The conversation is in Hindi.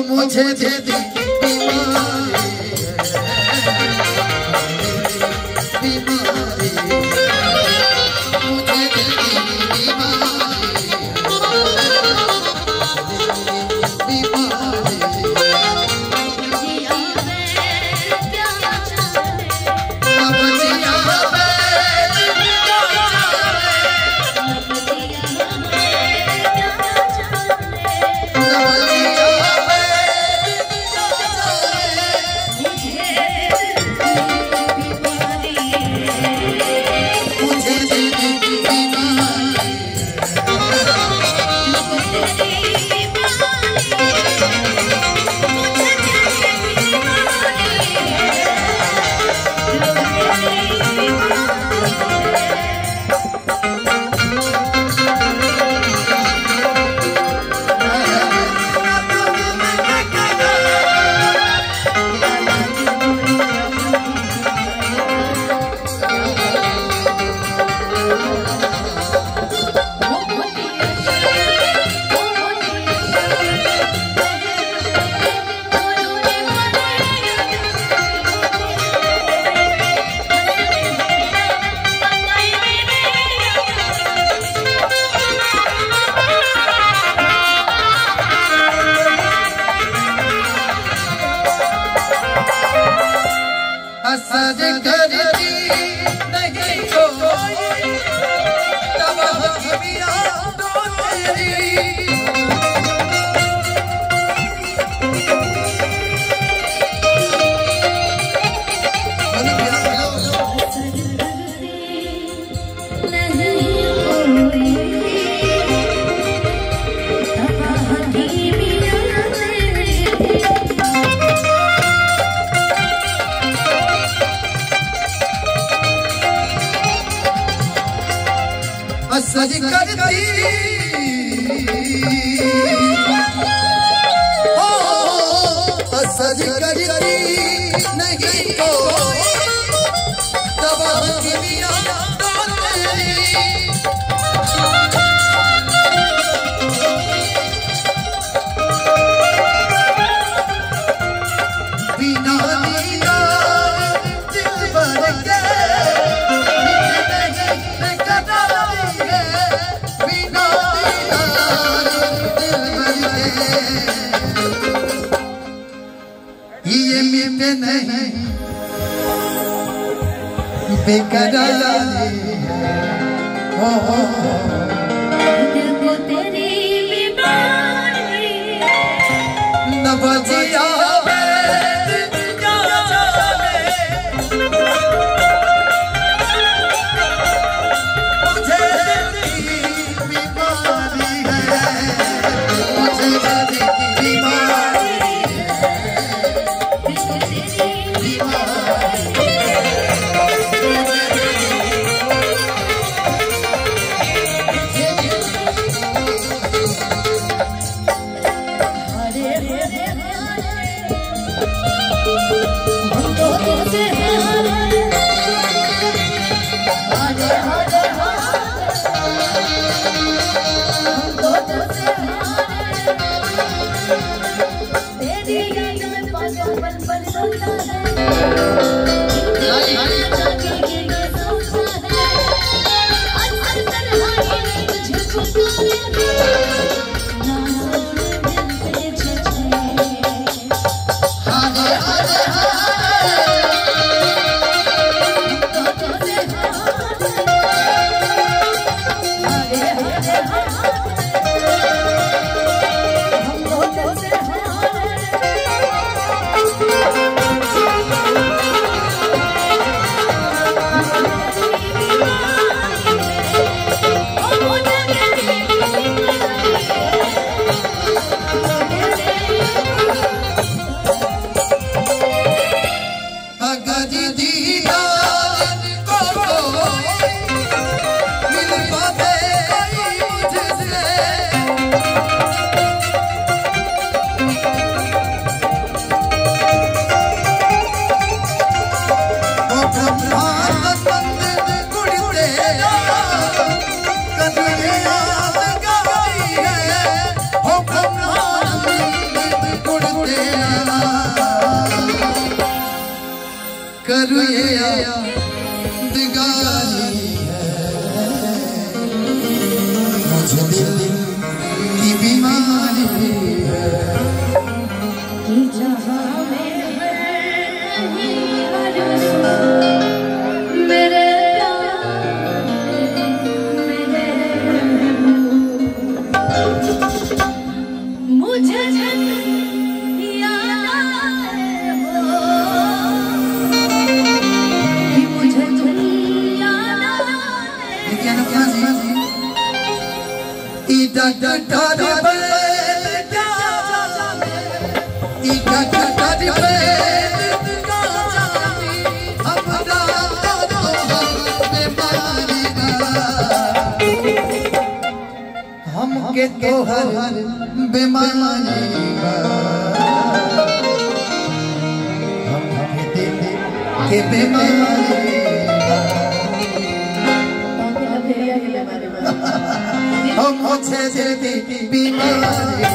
मुझे दे दी बीमारी बीमारी मुझे दे दी सज करती नहीं कोई तब हकीमिया तो तेरी सज करती हो सज करती नहीं कोई तब हकीमिया तो तेरी बिना दीदा दिल भर के ये मिलते नहीं बेकरारी हो दिल को तेरी बीमारी न बजिया करूँ ये यादगारी है, मुझे दिल की बीमारी है कि जहाँ में मेरे मुझे हमके तोहर बेमानी हमके दिल के बेमानी हम मुझे दिल की बीमारी